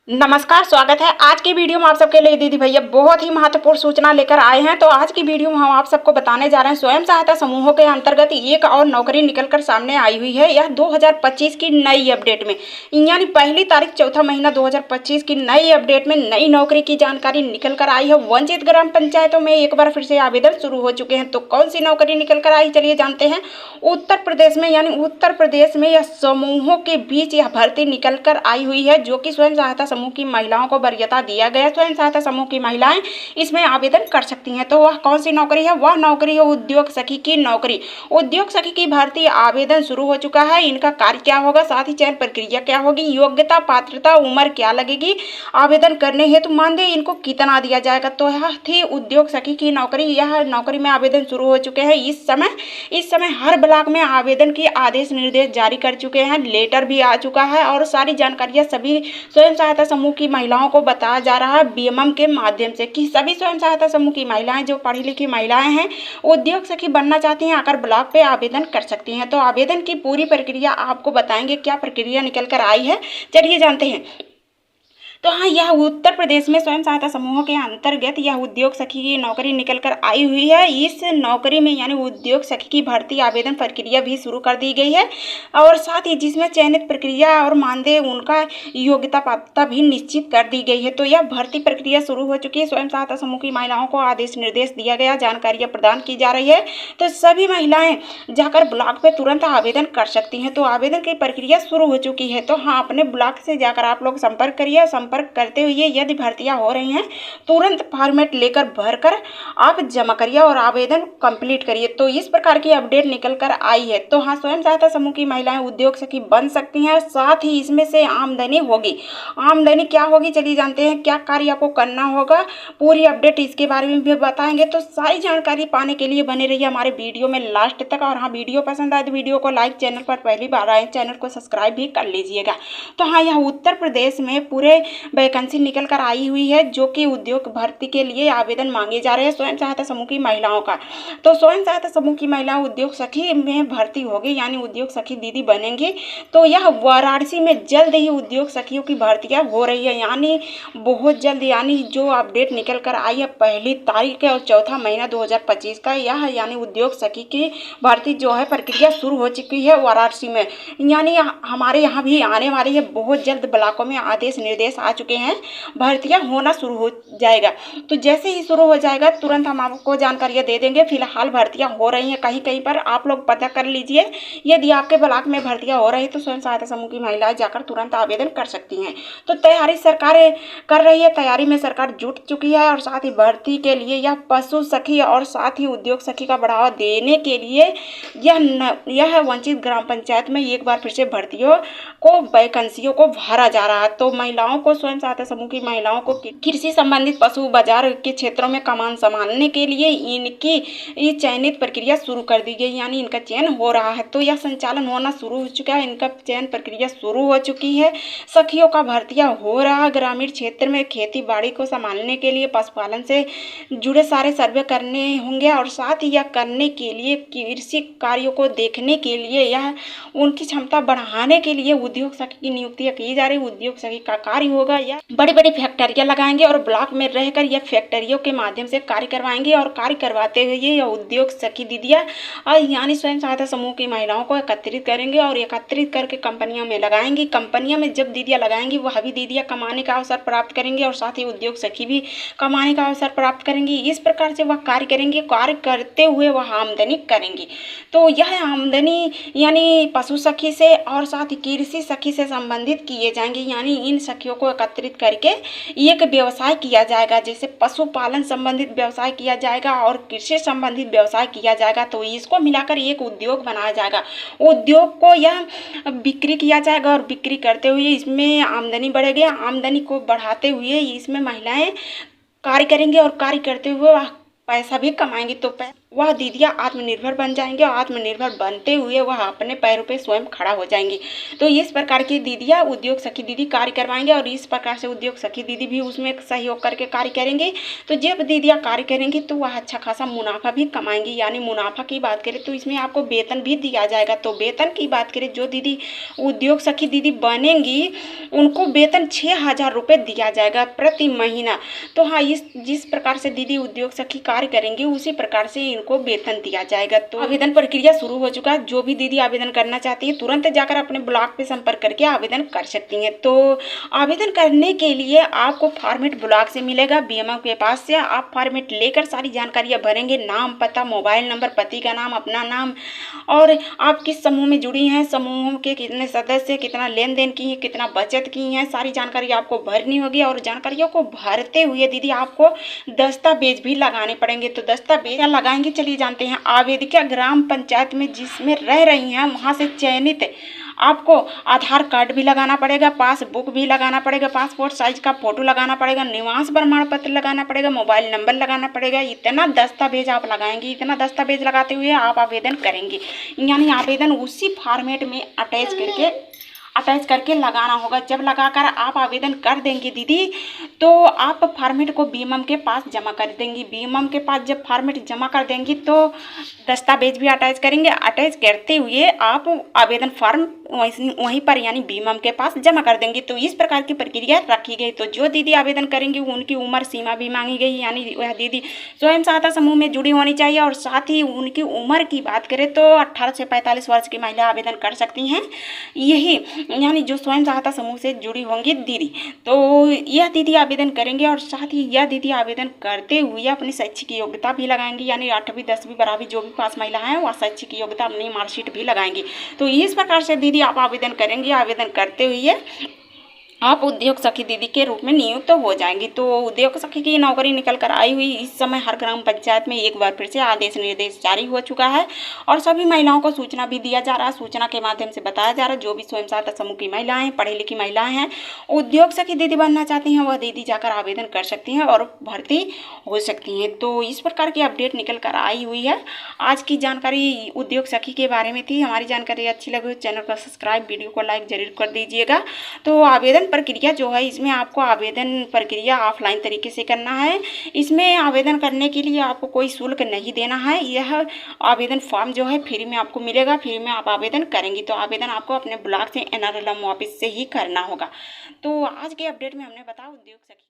नमस्कार, स्वागत है। आज की वीडियो में आप सबके लिए दीदी भैया बहुत ही महत्वपूर्ण सूचना लेकर आए हैं। तो आज की वीडियो में हम आप सबको बताने जा रहे हैं स्वयं सहायता समूहों के अंतर्गत एक और नौकरी निकलकर सामने आई हुई है। यह 2025 की नई अपडेट में यानी पहली तारीख चौथा महीना 2025 की नई अपडेट में नई नौकरी की जानकारी निकल कर आई है। वंचित ग्राम पंचायतों में एक बार फिर से आवेदन शुरू हो चुके हैं। तो कौन सी नौकरी निकल कर आई, चलिए जानते हैं। उत्तर प्रदेश में यह समूहों के बीच यह भर्ती निकल कर आई हुई है, जो कि स्वयं सहायता समूह की महिलाओं को वरीयता दिया गया। स्वयं सहायता समूह की महिलाएं इसमें आवेदन कर सकती हैं। तो वह कौन सी नौकरी है? वह नौकरी है उद्योग सखी की नौकरी। उद्योग सखी की भर्ती आवेदन शुरू हो चुका है। इनका कार्य क्या होगा, साथ ही चयन प्रक्रिया क्या होगी, योग्यता, पात्रता, उम्र क्या लगेगी, आवेदन करने हेतु मानदेय इनको कितना दिया जाएगा। तो यह थी उद्योग सखी की नौकरी। यह नौकरी में आवेदन शुरू हो चुके हैं। इस समय हर ब्लॉक में आवेदन की आदेश निर्देश जारी कर चुके हैं। लेटर भी आ चुका है और सारी जानकारियां सभी स्वयं सहायता समूह की महिलाओं को बताया जा रहा है बीएमएम के माध्यम से कि सभी स्वयं सहायता समूह की महिलाएं जो पढ़ी लिखी महिलाएं हैं, उद्योग सखी बनना चाहती हैं, आकर ब्लॉक पे आवेदन कर सकती हैं। तो आवेदन की पूरी प्रक्रिया आपको बताएंगे, क्या प्रक्रिया निकल कर आई है, चलिए जानते हैं। तो हाँ, यह उत्तर प्रदेश में स्वयं सहायता समूहों के अंतर्गत यह उद्योग सखी की नौकरी निकल कर आई हुई है। इस नौकरी में यानी उद्योग सखी की भर्ती आवेदन प्रक्रिया भी शुरू कर दी गई है और साथ ही जिसमें चयनित प्रक्रिया और मानदेय उनका योग्यता पात्रता भी निश्चित कर दी गई है। तो यह भर्ती प्रक्रिया शुरू हो चुकी है। स्वयं सहायता समूह की महिलाओं को आदेश निर्देश दिया गया, जानकारियाँ प्रदान की जा रही है। तो सभी महिलाएं जाकर ब्लॉक पे तुरंत आवेदन कर सकती हैं। तो आवेदन की प्रक्रिया शुरू हो चुकी है। तो हाँ, अपने ब्लॉक से जाकर आप लोग संपर्क करिए। संपर्क करते हुए यदि भर्तियां हो रही हैं, तुरंत फॉर्मेट लेकर भरकर आप जमा करिए और आवेदन कंप्लीट करिए। तो इस प्रकार की अपडेट निकल कर आई है। तो हाँ, स्वयं सहायता समूह की महिलाएं उद्योग सखी बन सकती हैं। साथ ही इसमें से आमदनी होगी। आमदनी क्या होगी, चलिए जानते हैं। क्या कार्य आपको करना होगा, पूरी अपडेट इसके बारे में भी बताएंगे। तो सारी जानकारी पाने के लिए बने रहिए हमारे वीडियो में लास्ट तक। और हाँ, वीडियो पसंद आए तो वीडियो को लाइक, चैनल पर पहली बार आए चैनल को सब्सक्राइब भी कर लीजिएगा। तो हाँ, यह उत्तर प्रदेश में पूरे वैकेंसी निकल कर आई हुई है, जो कि उद्योग भर्ती के लिए आवेदन मांगे जा रहे हैं स्वयं सहायता समूह की महिलाओं का। तो स्वयं सहायता समूह की महिलाएं उद्योग सखी में भर्ती होगी, यानी उद्योग सखी दीदी बनेंगी। तो यह वाराणसी में जल्द ही उद्योग सखियों की भर्तियां हो रही है, यानी बहुत जल्द। यानी जो अपडेट निकल कर आई है पहली तारीख और चौथा महीना 2025 का, यह यानी उद्योग सखी की भर्ती जो है प्रक्रिया शुरू हो चुकी है वाराणसी में। यानी हमारे यहाँ भी आने वाली है बहुत जल्द। ब्लॉकों में आदेश निर्देश आ चुके हैं, भर्तियां होना शुरू हो जाएगा। तो जैसे ही शुरू हो जाएगा तुरंत हम आपको जानकारियां दे देंगे। फिलहाल भर्तियां हो रही हैं कहीं कहीं पर, आप लोग पता कर लीजिए। यदि आपके ब्लॉक में भर्तियां हो रही है तो स्वयं सहायता समूह की महिलाएं जाकर तुरंत आवेदन कर सकती हैं। तो तैयारी सरकार कर रही है, तैयारी में सरकार जुट चुकी है। और साथ ही भर्ती के लिए यह पशु सखी और साथ ही उद्योग सखी का बढ़ावा देने के लिए यह वंचित ग्राम पंचायत में एक बार फिर से भर्तियों को, वैकेंसियों को भरा जा रहा है। तो महिलाओं को, स्वयं सहायता समूह की महिलाओं को कृषि संबंधित पशु बाजार के क्षेत्रों में कमान संभालने के लिए इनकी चयनित प्रक्रिया शुरू कर दी गई, यानी इनका चयन हो रहा है। तो यह संचालन होना शुरू हो चुका है, इनका चयन प्रक्रिया शुरू हो चुकी है। सखियों का भर्तियां हो रहा है। ग्रामीण क्षेत्र में खेती बाड़ी को संभालने के लिए, पशुपालन से जुड़े सारे सर्वे करने होंगे और साथ ही यह करने के लिए, कृषि कार्यों को देखने के लिए, यह उनकी क्षमता बढ़ाने के लिए उद्योग सखी की नियुक्ति की जा रही। उद्योग सखी का कार्य होगा, यह बड़ी बड़ी फैक्ट्रियां लगाएंगे और ब्लॉक में रहकर यह फैक्ट्रियों के माध्यम से कार्य करवाएंगे। और कार्य करवाते हुए यह उद्योग सखी दीदियां यानी स्वयं सहायता समूह की महिलाओं को एकत्रित करेंगे और एकत्रित करके कंपनियों में लगाएंगी। कंपनियों में जब दीदियां लगाएंगी, वह भी दीदियां कमाने का अवसर प्राप्त करेंगे और साथ ही उद्योग सखी भी कमाने का अवसर प्राप्त करेंगी। इस प्रकार से वह कार्य करेंगे, कार्य करते हुए वह आमदनी करेंगी। तो यह आमदनी यानी पशु सखी से और साथ ही कृषि सखी से संबंधित किए जाएंगे। यानी इन सखियों को एकत्रित करके एक व्यवसाय किया जाएगा, जैसे पशुपालन संबंधित व्यवसाय किया जाएगा और कृषि संबंधित व्यवसाय किया जाएगा। तो इसको मिलाकर एक उद्योग बनाया जाएगा। उद्योग को यह बिक्री किया जाएगा और बिक्री करते हुए इसमें आमदनी बढ़ेगी। आमदनी को बढ़ाते हुए इसमें महिलाएं कार्य करेंगे और कार्य करते हुए पैसा भी कमाएंगी। तो वह दीदियाँ आत्मनिर्भर बन जाएंगे और आत्मनिर्भर बनते हुए वह अपने पैरों पे स्वयं खड़ा हो जाएंगी। तो इस प्रकार की दीदियाँ उद्योग सखी दीदी कार्य करवाएंगे और इस प्रकार से उद्योग सखी दीदी भी उसमें सहयोग करके कार्य करेंगे। तो जब दीदियाँ कार्य करेंगी तो वह अच्छा खासा मुनाफा भी कमाएंगी। यानी मुनाफा की बात करें तो इसमें आपको वेतन भी दिया जाएगा। तो वेतन की बात करें, जो दीदी उद्योग सखी दीदी बनेंगी उनको वेतन 6,000 रुपये दिया जाएगा प्रति महीना। तो हाँ, इस जिस प्रकार से दीदी उद्योग सखी कार्य करेंगे उसी प्रकार से इनको वेतन दिया जाएगा। तो आवेदन प्रक्रिया शुरू हो चुका है। जो भी दीदी आवेदन करना चाहती है तुरंत जाकर अपने ब्लॉक पे संपर्क करके आवेदन कर सकती हैं। तो आवेदन करने के लिए आपको फॉर्मेट ब्लॉक से मिलेगा, बीएमओ के पास से आप फॉर्मेट लेकर सारी जानकारियां भरेंगे, नाम, पता, मोबाइल नंबर, पति का नाम, अपना नाम और आप किस समूह में जुड़ी हैं, समूह के कितने सदस्य, कितना लेन देन की है, कितना बचत की है, सारी जानकारी आपको भरनी होगी। और जानकारियों को भरते हुए दीदी आपको दस्तावेज भी लगाने पड़ेंगे। तो दस्तावेज लगाएंगे, चलिए जानते हैं। आवेदिका ग्राम पंचायत में जिसमें रह रही हैं वहाँ से चयनित आपको आधार कार्ड भी लगाना पड़ेगा, पासबुक भी लगाना पड़ेगा, पासपोर्ट साइज का फोटो लगाना पड़ेगा, निवास प्रमाण पत्र लगाना पड़ेगा, मोबाइल नंबर लगाना पड़ेगा। इतना दस्तावेज आप लगाएंगे, इतना दस्तावेज लगाते हुए आप आवेदन करेंगे। यानी आवेदन उसी फॉर्मेट में अटैच करके लगाना होगा। जब लगाकर आप आवेदन कर देंगे दीदी तो आप फॉर्मेट को बीएमओ के पास जमा कर देंगी। बीएमओ के पास जब फॉर्मेट जमा कर देंगी तो दस्तावेज भी अटैच करेंगे। अटैच करते हुए आप आवेदन फॉर्म वहीं पर यानी बीएमओ के पास जमा कर देंगी। तो इस प्रकार की प्रक्रिया रखी गई। तो जो दीदी आवेदन करेंगी उनकी उम्र सीमा भी मांगी गई, यानी वह दीदी स्वयं सहायता समूह में जुड़ी होनी चाहिए। और साथ ही उनकी उम्र की बात करें तो 18 से 45 वर्ष की महिला आवेदन कर सकती हैं, यही यानी जो स्वयं सहायता समूह से जुड़ी होंगी दीदी। तो यह दीदी आवेदन करेंगे और साथ ही यह दीदी आवेदन करते हुए अपनी शैक्षिक योग्यता भी लगाएंगी। यानी 8वीं 10वीं 12वीं जो भी पास महिला हैं वह शैक्षिक योग्यता अपनी मार्कशीट भी लगाएंगी। तो इस प्रकार से दीदी आप आवेदन करेंगे। आवेदन करते हुए आप उद्योग सखी दीदी के रूप में नियुक्त हो जाएंगी। तो उद्योग सखी की नौकरी निकल कर आई हुई। इस समय हर ग्राम पंचायत में एक बार फिर से आदेश निर्देश जारी हो चुका है और सभी महिलाओं को सूचना भी दिया जा रहा है। सूचना के माध्यम से बताया जा रहा है जो भी स्वयं सहायता समूह की महिलाएं, पढ़ी लिखी महिलाएं हैं, उद्योग सखी दीदी बनना चाहती हैं, वह दीदी जाकर आवेदन कर सकती हैं और भर्ती हो सकती हैं। तो इस प्रकार की अपडेट निकल कर आई हुई है। आज की जानकारी उद्योग सखी के बारे में थी। हमारी जानकारी अच्छी लगी हो चैनल को सब्सक्राइब, वीडियो को लाइक जरूर कर दीजिएगा। तो आवेदन प्रक्रिया जो है इसमें आपको आवेदन प्रक्रिया ऑफलाइन तरीके से करना है। इसमें आवेदन करने के लिए आपको कोई शुल्क नहीं देना है। यह आवेदन फॉर्म जो है फ्री में आपको मिलेगा, फ्री में आप आवेदन करेंगे। तो आवेदन आपको अपने ब्लॉक से NRLM ऑफिस से ही करना होगा। तो आज के अपडेट में हमने बताया उद्योग सखी